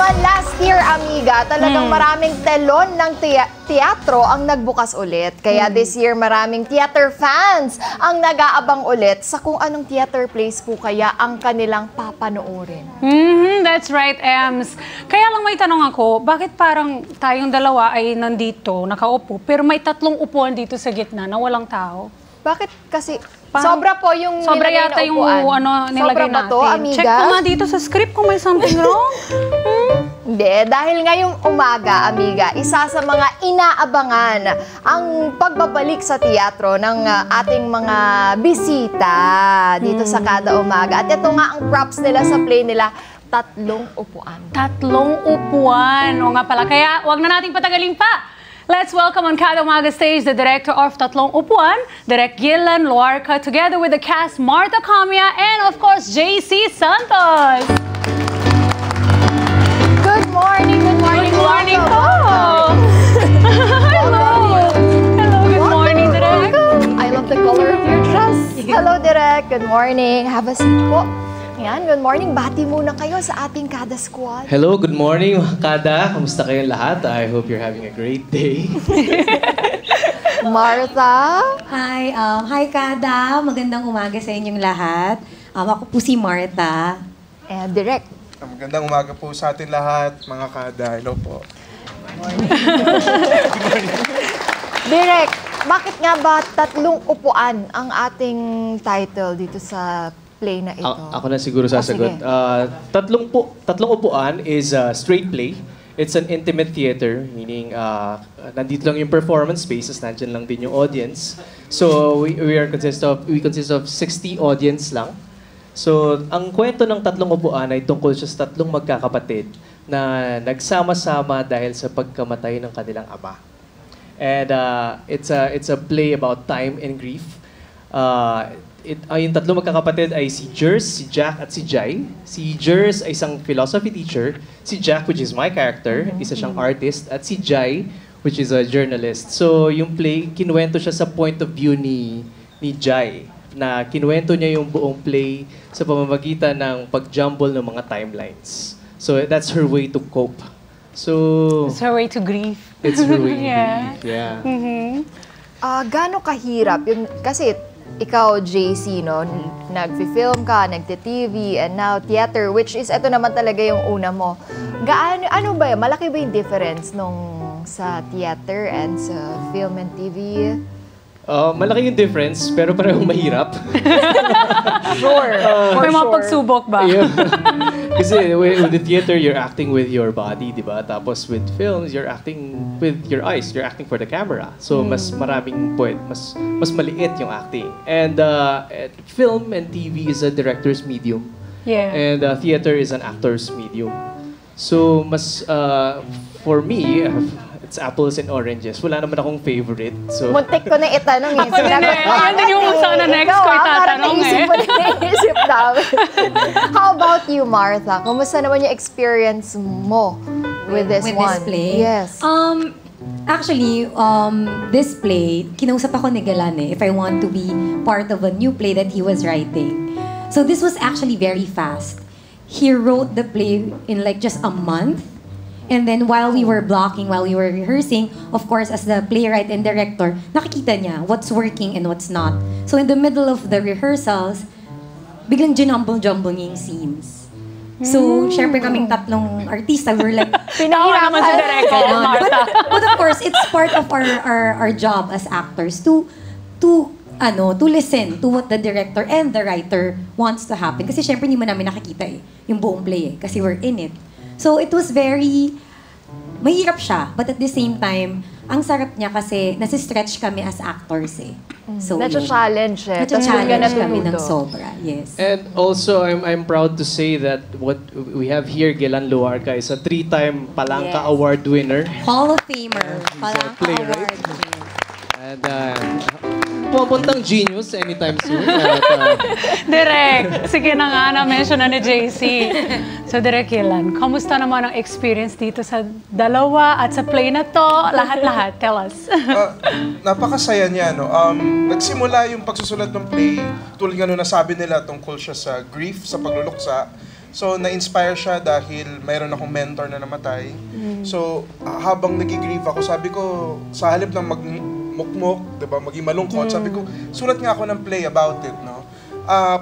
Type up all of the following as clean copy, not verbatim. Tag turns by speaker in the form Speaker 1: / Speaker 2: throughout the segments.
Speaker 1: naman last year, amiga, talagang maraming telon ng teatro ang nagbukas ulit. Kaya this year, maraming theater fans ang nag-aabang ulit sa kung anong theater plays po kaya ang kanilang papanoorin.
Speaker 2: That's right, Ems. Kaya lang may tanong ako, bakit parang tayong dalawa ay nandito, nakaupo, pero may tatlong upuan dito sa gitna na walang tao?
Speaker 1: Bakit kasi sobra po yung
Speaker 2: sobra
Speaker 1: nilagay
Speaker 2: yata
Speaker 1: na
Speaker 2: yung
Speaker 1: upuan.
Speaker 2: nilagay
Speaker 1: sobra ba to,
Speaker 2: natin.
Speaker 1: amiga?
Speaker 2: Check ko nga dito sa script kung may something wrong.
Speaker 1: Hindi, dahil ngayong umaga, amiga, isa sa mga inaabangan ang pagbabalik sa teatro ng ating mga bisita dito sa Kada Umaga. At ito nga ang props nila sa play nila, 3 upuan.
Speaker 2: 3 upuan. O nga pala, kaya wag na nating patagalin pa. Let's welcome on Kada Umaga stage the director of 3 Upuan, Direk Gillan Luarca, together with the cast Martha Camia and of course JC Santos.
Speaker 1: Good morning, good morning.
Speaker 2: Good morning po.
Speaker 1: Hello.
Speaker 2: Hello, good morning, Direk.
Speaker 1: I love the color of your dress. Hello, Direk. Good morning. Have a seat po. Yan, good morning. Bati muna kayo sa ating Kada Squad.
Speaker 3: Hello, good morning, Kada. Kamusta kayong lahat? I hope you're having a great day.
Speaker 1: Martha.
Speaker 4: Hi, hi Kada. Magandang umaga sa inyong lahat. Ako po si Martha.
Speaker 1: And Direk.
Speaker 5: Magandang umaga po sa atin lahat, mga Kada. Hello po.
Speaker 1: Direk, bakit nga ba 3 upuan ang ating title dito sa play na ito?
Speaker 3: Ako na siguro sasagot. Tatlong upuan is a straight play. It's an intimate theater, meaning nandito lang yung performance spaces, nandyan lang din yung audience. So we consist of 60 audience lang. So ang kwento ng 3 upuan ay tungkol siya sa 3 magkakapatid na nagsama-sama dahil sa pagkamatay ng kanilang ama. And it's a play about time and grief. Yung 3 magkakapatid ay si Jers, si Jack, at si Jai. Si Jers ay isang philosophy teacher. Si Jack, which is my character, isa siyang artist. At si Jai, which is a journalist. So, yung play, kinuwento siya sa point of view ni Jai. Na kinuwento niya yung buong play sa pamamagitan ng pag-jumble ng mga timelines. So, that's her way to cope. So,
Speaker 2: It's her way to grieve.
Speaker 3: It's her way to
Speaker 2: Yeah.
Speaker 3: grieve. Yeah.
Speaker 1: Gaano kahirap? Kasi ikaw, JC, no? Nag-film ka, nagte-TV, and now theater, which is, ito naman talaga yung una mo. Ano ba yun? Malaki ba yung difference nung sa theater and sa film and TV?
Speaker 3: Malaki yung difference, pero parehong mahirap.
Speaker 1: Sure.
Speaker 2: May mga pagsubok ba?
Speaker 3: Yeah. Kasi with the theater, you're acting with your body, di ba? Tapos with films, you're acting with your eyes. You're acting for the camera. So, mas maraming mas maliit yung acting. And film and TV is a director's medium.
Speaker 2: Yeah.
Speaker 3: And theater is an actor's medium. So, for me, it's apples and oranges. Wala naman akong favorite. So,
Speaker 1: Muntik ko na itanong eh.
Speaker 2: Ako din eh. Yan din yung sana next ko itatanong eh.
Speaker 1: Naisip namin. How about you, Martha? Kumusta naman yung experience mo with this
Speaker 4: With
Speaker 1: one?
Speaker 4: this play?
Speaker 1: Yes.
Speaker 4: Actually, this play, kinausap ako ni Galan if I want to be part of a new play that he was writing. So this was actually very fast. He wrote the play in like just a month. And then while we were blocking, while we were rehearsing, of course, as the playwright and director, nakikita niya what's working and what's not. So in the middle of the rehearsals, biglang ginumble-jumble niya yung scenes. So, syempre kaming 3 artista, we're like,
Speaker 2: Pinahirapan naman si Direk.
Speaker 4: but of course, it's part of our job as actors to listen to what the director and the writer wants to happen. Kasi syempre hindi mo namin nakikita yung buong play kasi we're in it. So it was mahirap siya, but at the same time, ang sarap niya kasi nasi-stretch kami as actors So,
Speaker 1: Nacha-challenge eh. Tas doon ka
Speaker 4: challenge kami ng
Speaker 1: natututo.
Speaker 4: sobra, yes.
Speaker 3: and also, I'm proud to say that what we have here, Gillan Luarca, is a 3-time Palanca
Speaker 4: Yes.
Speaker 3: Award winner.
Speaker 4: Hall of Famer, Palanca
Speaker 3: playwright.
Speaker 4: Award.
Speaker 3: And pumapuntang genius anytime soon.
Speaker 2: Direk, sige na nga, na-mention na ni JC. So, Direk Gillan, kamusta naman ang experience dito sa dalawa at sa play na to? Lahat-lahat, tell us.
Speaker 5: Napakasaya niya, no? Nagsimula yung pagsusulat ng play, tulad nga nung nasabi nila, tungkol siya sa grief, sa pagluluksa. So, na-inspire siya dahil mayroon akong mentor na namatay. So, habang nag-grieve ako, sabi ko, sa halip ng magmukmok, diba, maging malungkot, sabi ko, sulat nga ako ng play about it, no?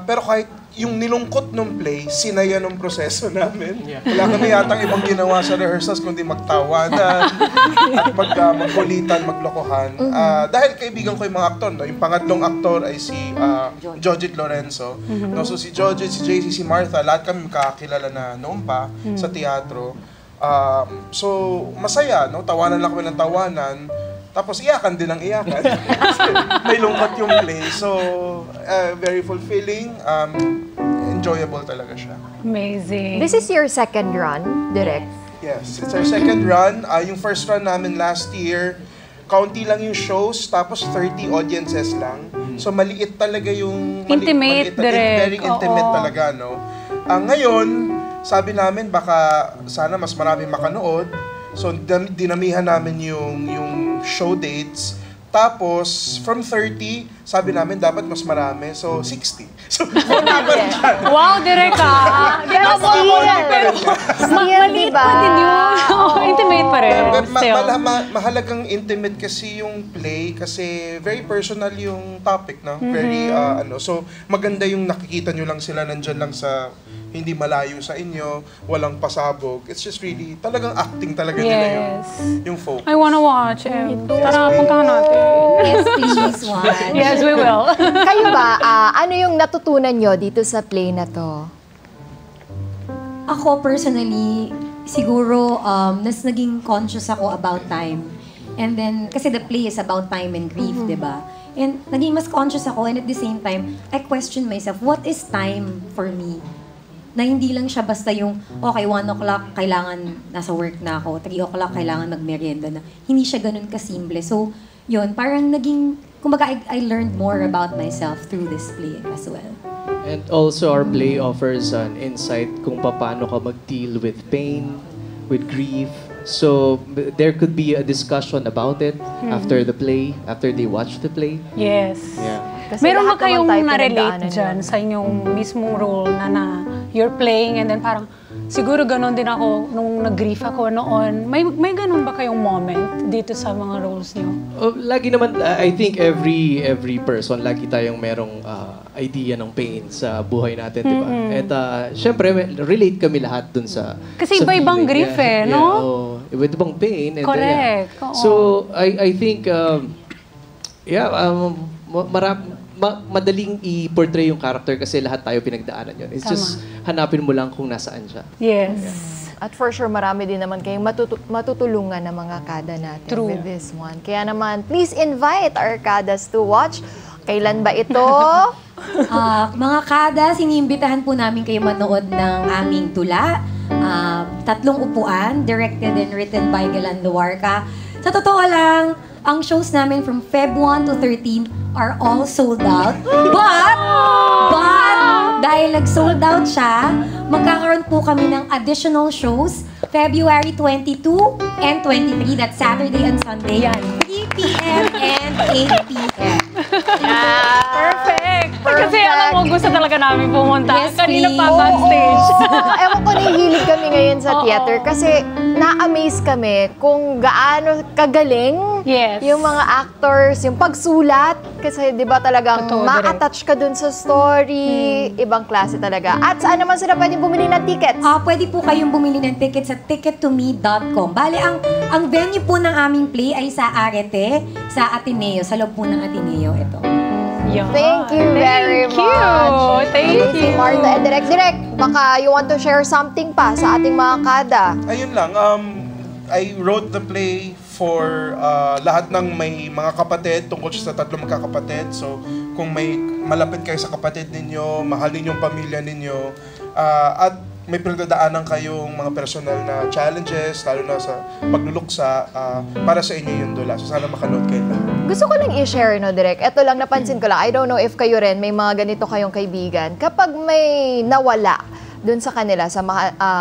Speaker 5: Pero kahit yung nilungkot ng play, sinaya ng proseso namin. Wala kami yatang ibang ginawa sa rehearsals kundi magtawanan at magkulitan, maglokohan. Dahil kaibigan ko yung mga aktor, no? Yung pangatlong aktor ay si Jojit Lorenzo. No? So si Jojit, si JC, si Martha, lahat kami makakilala na noon pa sa teatro. So masaya, no? Tawanan lang kami ng tawanan. Tapos iyakan din ang iyakan. May lungkot yung play. So, very fulfilling. Enjoyable talaga siya.
Speaker 2: Amazing.
Speaker 1: This is your second run, Direk?
Speaker 5: Yes, it's our second run. Yung first run namin last year, kaunti lang yung shows, tapos 30 audiences lang. So, maliit talaga yung...
Speaker 2: Intimate, Direk.
Speaker 5: Very intimate talaga, no? Ngayon, sabi namin, baka sana mas marami makanood. So, dinamihan namin yung show dates. Tapos, from 30, sabi namin dapat mas marami. So, 60. So,
Speaker 2: Wow, Direk ah!
Speaker 1: Pero
Speaker 2: Pero maliit pa din yun. Intimate pa rin. Still.
Speaker 5: Mahalagang intimate kasi yung play kasi very personal yung topic, no? Very, so, maganda yung nakikita nyo lang sila nandyan lang sa hindi malayo sa inyo, walang pasabog. It's just really, talagang acting talaga nila yung folk.
Speaker 2: I wanna watch it. Tara, puntahan natin.
Speaker 4: Yes, please, one.
Speaker 2: Yes, we will.
Speaker 1: Kayo ba, ano yung natutunan nyo dito sa play na to?
Speaker 4: Ako personally, siguro, naging conscious ako about time. And then, kasi the play is about time and grief, di ba? And naging mas conscious ako, and at the same time, I question myself, what is time for me? Na hindi lang siya basta yung, okay, 1 o'clock, kailangan nasa work na ako, 3 o'clock, kailangan magmerienda na. Hindi siya ganun kasimple. So, yun, parang naging, kumbaga, I learned more about myself through this play as well.
Speaker 3: And also our play offers an insight kung paano ka mag-deal with pain, with grief. So there could be a discussion about it after the play, after they watch the play.
Speaker 2: Yes.
Speaker 3: Yeah.
Speaker 1: Kasi
Speaker 2: Meron ba
Speaker 1: lahat naman
Speaker 2: kayong
Speaker 1: tayo
Speaker 2: na-relate
Speaker 1: pinagdaanan
Speaker 2: dyan
Speaker 1: yun.
Speaker 2: sa inyong mismong role na you're playing and then parang siguro ganon din ako nung nag-grief ako noon. May ganon ba kayong moment dito sa mga roles niyo?
Speaker 3: Lagi naman, I think every person, lagi tayong merong idea ng pain sa buhay natin, di ba? At syempre, relate kami lahat dun sa
Speaker 2: Kasi
Speaker 3: sa
Speaker 2: iba-ibang
Speaker 3: feeling.
Speaker 2: grief no?
Speaker 3: Iba-ibang pain. And,
Speaker 2: Correct. Oo.
Speaker 3: So, I think, madaling i-portray yung character kasi lahat tayo pinagdaanan yun. It's just, hanapin mo lang kung nasaan siya.
Speaker 2: Yes.
Speaker 1: At for sure, marami din naman kayong matutulungan ng mga kada natin with this one. Kaya naman, please invite our kadas to watch. Kailan ba ito?
Speaker 4: Mga kadas, iniimbitahan po namin kayo manood ng aming tula. 3 upuan, directed and written by Galan Luarca. Sa totoo lang, ang shows namin from Feb 1 to 13 are all sold out. But, dahil nag-sold out siya, magkakaroon po kami ng additional shows February 22 and 23. That's Saturday and Sunday. 3 p.m. and 8 p.m.
Speaker 2: Perfect! Kasi alam mo, gusto talaga namin pumunta.
Speaker 4: Yes,
Speaker 2: Kanina pa
Speaker 4: please.
Speaker 2: backstage.
Speaker 1: Ewan ko, nahihilig kami ngayon sa theater kasi na-amaze kami kung gaano kagaling
Speaker 2: Yes.
Speaker 1: yung mga actors, yung pagsulat. Kasi di ba talagang
Speaker 2: Totoo,
Speaker 1: ma-attach ka dun sa story. Ibang klase talaga. At saan naman sila pwedeng bumili ng tickets?
Speaker 4: Pwede po kayong bumili ng tickets sa tickettome.com. Bale, ang venue po ng aming play ay sa Arete, sa Ateneo, sa loob po ng Ateneo ito.
Speaker 2: Yeah.
Speaker 1: Thank you very much.
Speaker 2: Thank you.
Speaker 1: Martha and Direk, baka you want to share something pa sa ating mga kada?
Speaker 5: Ayun lang, I wrote the play for lahat ng may mga kapatid, tungkol siya sa 3 magkakapatid. So, kung may malapit kayo sa kapatid ninyo, mahal ninyo yung pamilya ninyo, at may pinagdadaanan kayong mga personal na challenges, lalo na sa pagluluksa, para sa inyo yung dula. So, sana makanood kayo lahat.
Speaker 1: Gusto ko lang i-share, no, Direk. Ito lang, napansin ko lang. I don't know if kayo rin, may mga ganito kayong kaibigan. Kapag may nawala dun sa kanila, sa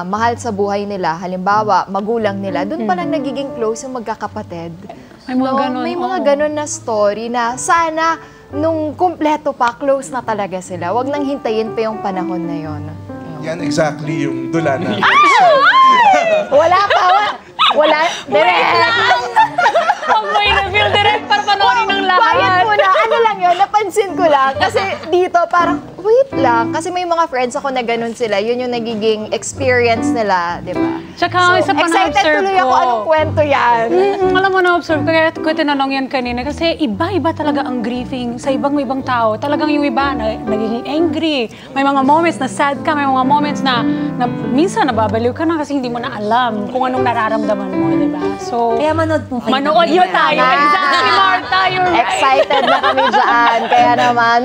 Speaker 1: mahal sa buhay nila, halimbawa, magulang nila, dun palang nagiging close yung magkakapatid.
Speaker 2: May mga ganon,
Speaker 1: May mga
Speaker 2: oo.
Speaker 1: ganon na story na sana nung kumpleto pa, close na talaga sila. Huwag nang hintayin pa yung panahon na yon.
Speaker 5: Yan exactly yung dula na.
Speaker 1: Wala pa. Wala. Direct.
Speaker 2: Ang may na-feel direct para panoorin ng lahat.
Speaker 1: Quiet muna. Ano lang yun, napansin ko lang. Kasi dito, parang, wait lang. Kasi may mga friends ako na ganun sila. Yun yung nagiging experience nila, di ba?
Speaker 2: Tsaka, isa pa
Speaker 1: excited
Speaker 2: na-observe
Speaker 1: tuloy ako.
Speaker 2: ko.
Speaker 1: Anong kwento yan?
Speaker 2: Alam mo, na-observe ko, kaya ko tinanong yan kanina, kasi iba-iba talaga ang grieving sa ibang taao. Talagang yung iba, nagiging angry. May mga moments na sad ka, may mga moments na minsan nababaliw ka na kasi hindi mo na alam kung anong nararamdaman mo, di ba? So,
Speaker 4: Kaya manood po kayo.
Speaker 2: manood yun tayo. Exactly, Martha, you're right.
Speaker 1: Excited na kami dyan. Kaya naman,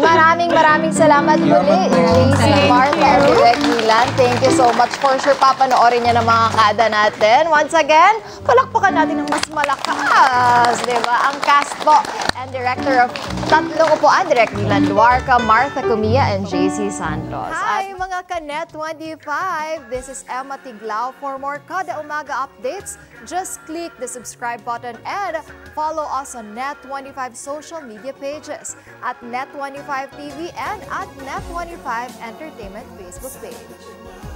Speaker 1: maraming salamat muli. JC, Martha, and Direk Gilan. Thank you so much. For sure, papanoorin niya ng mga kada natin. Once again, palakpakan natin ng mas malakas. Diba? Ang cast po and director of Tatlong Upuan, Direk Gilan Luarca, Martha Cumia, and JC Santos. Hi, mga ka-Net 25. This is Emma Tiglao. For more Kada Umaga updates, just click the subscribe button and follow us on Net25 social media pages at Net25 TV and at Net25 Entertainment Facebook page.